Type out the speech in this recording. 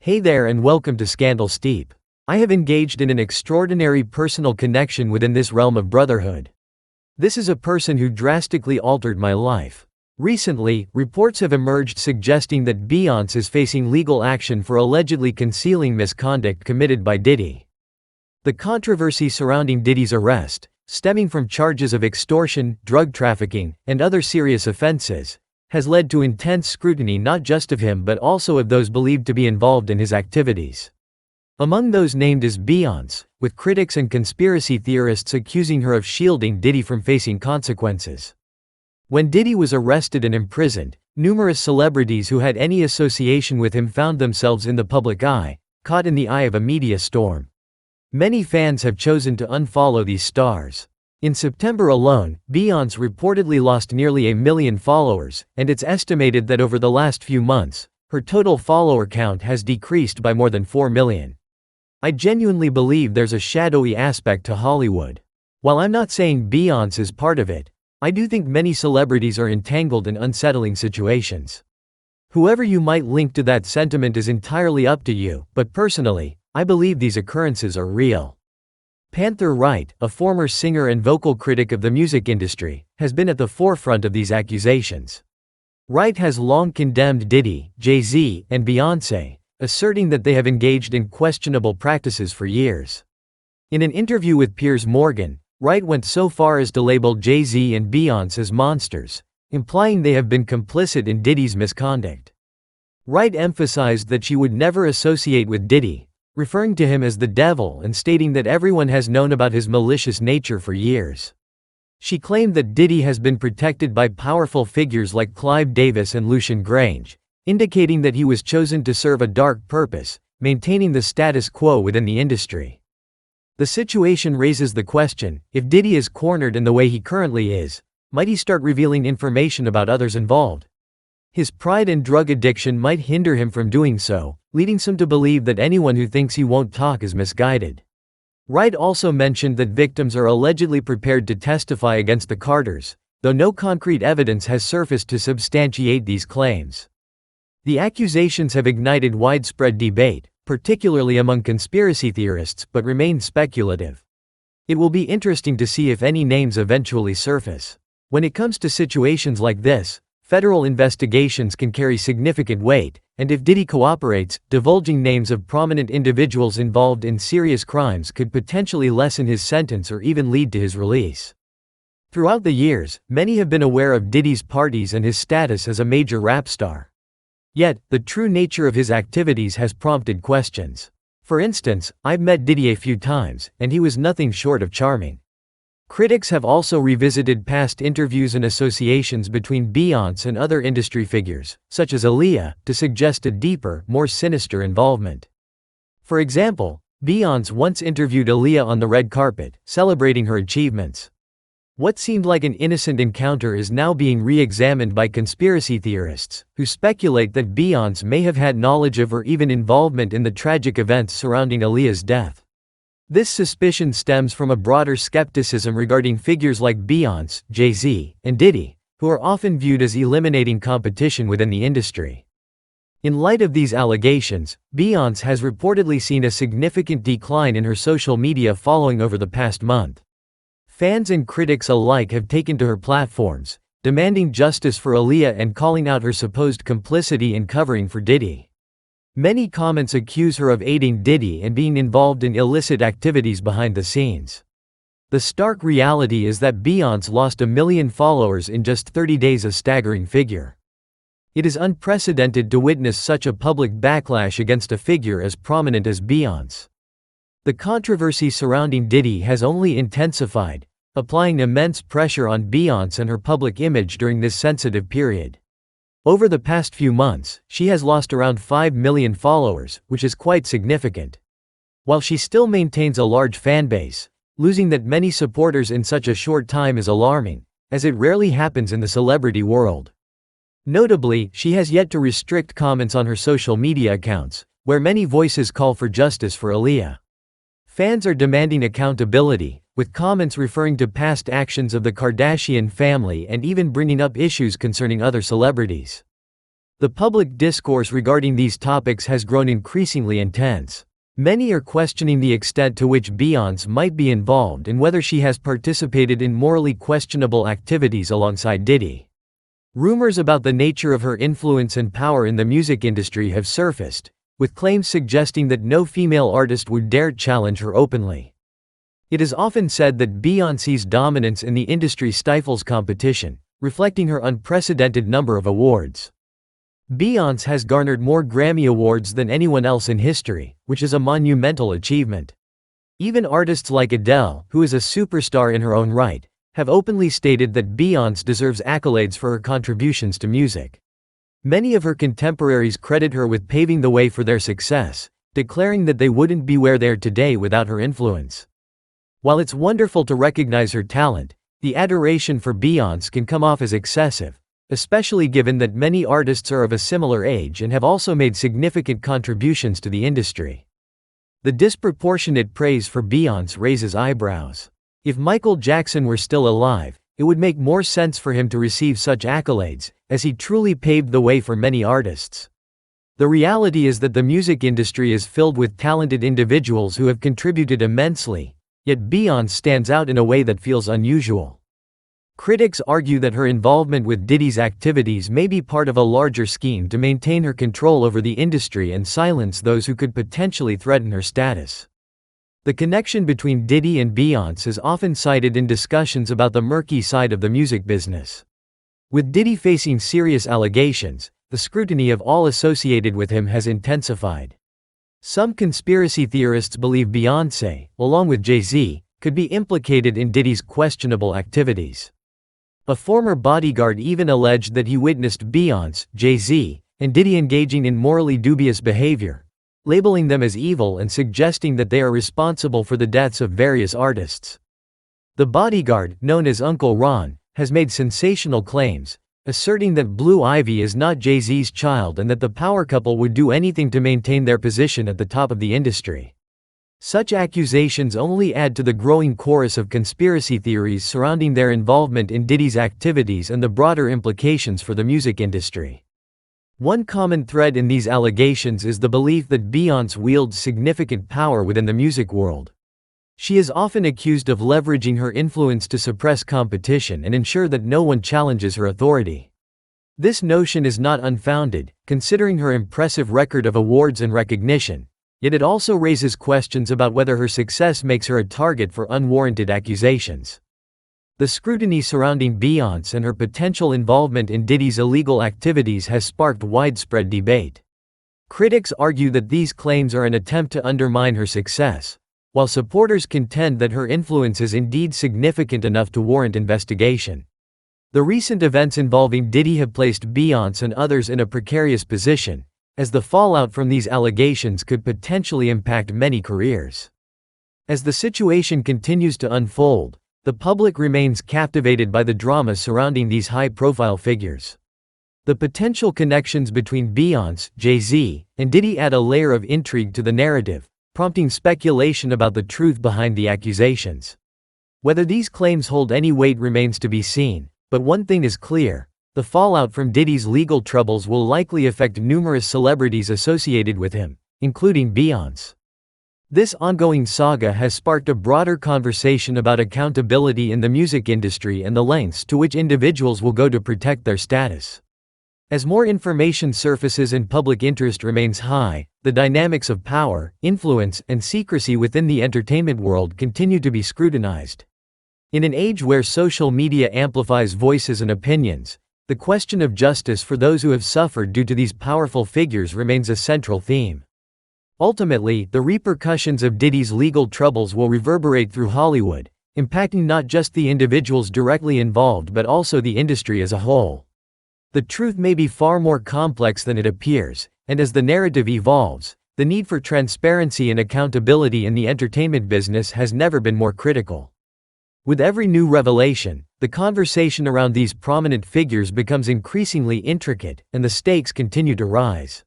Hey there and welcome to Scandal Steep. I have engaged in an extraordinary personal connection within this realm of brotherhood. This is a person who drastically altered my life. Recently, reports have emerged suggesting that Beyoncé is facing legal action for allegedly concealing misconduct committed by Diddy. The controversy surrounding Diddy's arrest, stemming from charges of extortion, drug trafficking, and other serious offenses, has led to intense scrutiny not just of him but also of those believed to be involved in his activities. Among those named is Beyoncé, with critics and conspiracy theorists accusing her of shielding Diddy from facing consequences. When Diddy was arrested and imprisoned, numerous celebrities who had any association with him found themselves in the public eye, caught in the eye of a media storm. Many fans have chosen to unfollow these stars. In September alone, Beyoncé reportedly lost nearly 1 million followers, and it's estimated that over the last few months, her total follower count has decreased by more than 4 million. I genuinely believe there's a shadowy aspect to Hollywood. While I'm not saying Beyoncé is part of it, I do think many celebrities are entangled in unsettling situations. Whoever you might link to that sentiment is entirely up to you, but personally, I believe these occurrences are real. Panther Wright, a former singer and vocal critic of the music industry, has been at the forefront of these accusations. Wright has long condemned Diddy, Jay-Z, and Beyoncé, asserting that they have engaged in questionable practices for years. In an interview with Piers Morgan, Wright went so far as to label Jay-Z and Beyoncé as monsters, implying they have been complicit in Diddy's misconduct. Wright emphasized that she would never associate with Diddy, referring to him as the devil and stating that everyone has known about his malicious nature for years. She claimed that Diddy has been protected by powerful figures like Clive Davis and Lucian Grange, indicating that he was chosen to serve a dark purpose, maintaining the status quo within the industry. The situation raises the question, if Diddy is cornered in the way he currently is, might he start revealing information about others involved? His pride and drug addiction might hinder him from doing so, leading some to believe that anyone who thinks he won't talk is misguided. Wright also mentioned that victims are allegedly prepared to testify against the Carters, though no concrete evidence has surfaced to substantiate these claims. The accusations have ignited widespread debate, particularly among conspiracy theorists, but remain speculative. It will be interesting to see if any names eventually surface. When it comes to situations like this, federal investigations can carry significant weight, and if Diddy cooperates, divulging names of prominent individuals involved in serious crimes could potentially lessen his sentence or even lead to his release. Throughout the years, many have been aware of Diddy's parties and his status as a major rap star. Yet, the true nature of his activities has prompted questions. For instance, I've met Diddy a few times, and he was nothing short of charming. Critics have also revisited past interviews and associations between Beyoncé and other industry figures, such as Aaliyah, to suggest a deeper, more sinister involvement. For example, Beyoncé once interviewed Aaliyah on the red carpet, celebrating her achievements. What seemed like an innocent encounter is now being re-examined by conspiracy theorists, who speculate that Beyoncé may have had knowledge of or even involvement in the tragic events surrounding Aaliyah's death. This suspicion stems from a broader skepticism regarding figures like Beyoncé, Jay-Z, and Diddy, who are often viewed as eliminating competition within the industry. In light of these allegations, Beyoncé has reportedly seen a significant decline in her social media following over the past month. Fans and critics alike have taken to her platforms, demanding justice for Aaliyah and calling out her supposed complicity in covering for Diddy. Many comments accuse her of aiding Diddy and being involved in illicit activities behind the scenes. The stark reality is that Beyoncé lost 1 million followers in just 30 days, a staggering figure. It is unprecedented to witness such a public backlash against a figure as prominent as Beyoncé. The controversy surrounding Diddy has only intensified, applying immense pressure on Beyoncé and her public image during this sensitive period. Over the past few months, she has lost around 5 million followers, which is quite significant. While she still maintains a large fanbase, losing that many supporters in such a short time is alarming, as it rarely happens in the celebrity world. Notably, she has yet to restrict comments on her social media accounts, where many voices call for justice for Aaliyah. Fans are demanding accountability, with comments referring to past actions of the Kardashian family and even bringing up issues concerning other celebrities. The public discourse regarding these topics has grown increasingly intense. Many are questioning the extent to which Beyoncé might be involved and whether she has participated in morally questionable activities alongside Diddy. Rumors about the nature of her influence and power in the music industry have surfaced, with claims suggesting that no female artist would dare challenge her openly. It is often said that Beyoncé's dominance in the industry stifles competition, reflecting her unprecedented number of awards. Beyoncé has garnered more Grammy Awards than anyone else in history, which is a monumental achievement. Even artists like Adele, who is a superstar in her own right, have openly stated that Beyoncé deserves accolades for her contributions to music. Many of her contemporaries credit her with paving the way for their success, declaring that they wouldn't be where they are today without her influence. While it's wonderful to recognize her talent, the adoration for Beyoncé can come off as excessive, especially given that many artists are of a similar age and have also made significant contributions to the industry. The disproportionate praise for Beyoncé raises eyebrows. If Michael Jackson were still alive, it would make more sense for him to receive such accolades, as he truly paved the way for many artists. The reality is that the music industry is filled with talented individuals who have contributed immensely, yet Beyoncé stands out in a way that feels unusual. Critics argue that her involvement with Diddy's activities may be part of a larger scheme to maintain her control over the industry and silence those who could potentially threaten her status. The connection between Diddy and Beyoncé is often cited in discussions about the murky side of the music business. With Diddy facing serious allegations, the scrutiny of all associated with him has intensified. Some conspiracy theorists believe Beyoncé, along with Jay-Z, could be implicated in Diddy's questionable activities. A former bodyguard even alleged that he witnessed Beyoncé, Jay-Z, and Diddy engaging in morally dubious behavior, labeling them as evil and suggesting that they are responsible for the deaths of various artists. The bodyguard, known as Uncle Ron, has made sensational claims, asserting that Blue Ivy is not Jay-Z's child and that the power couple would do anything to maintain their position at the top of the industry. Such accusations only add to the growing chorus of conspiracy theories surrounding their involvement in Diddy's activities and the broader implications for the music industry. One common thread in these allegations is the belief that Beyoncé wields significant power within the music world. She is often accused of leveraging her influence to suppress competition and ensure that no one challenges her authority. This notion is not unfounded, considering her impressive record of awards and recognition. Yet it also raises questions about whether her success makes her a target for unwarranted accusations. The scrutiny surrounding Beyoncé and her potential involvement in Diddy's illegal activities has sparked widespread debate. Critics argue that these claims are an attempt to undermine her success, while supporters contend that her influence is indeed significant enough to warrant investigation. The recent events involving Diddy have placed Beyoncé and others in a precarious position, as the fallout from these allegations could potentially impact many careers. As the situation continues to unfold, the public remains captivated by the drama surrounding these high-profile figures. The potential connections between Beyoncé, Jay-Z, and Diddy add a layer of intrigue to the narrative, prompting speculation about the truth behind the accusations. Whether these claims hold any weight remains to be seen, but one thing is clear: the fallout from Diddy's legal troubles will likely affect numerous celebrities associated with him, including Beyoncé. This ongoing saga has sparked a broader conversation about accountability in the music industry and the lengths to which individuals will go to protect their status. As more information surfaces and public interest remains high, the dynamics of power, influence, and secrecy within the entertainment world continue to be scrutinized. In an age where social media amplifies voices and opinions, the question of justice for those who have suffered due to these powerful figures remains a central theme. Ultimately, the repercussions of Diddy's legal troubles will reverberate through Hollywood, impacting not just the individuals directly involved but also the industry as a whole. The truth may be far more complex than it appears, and as the narrative evolves, the need for transparency and accountability in the entertainment business has never been more critical. With every new revelation, the conversation around these prominent figures becomes increasingly intricate, and the stakes continue to rise.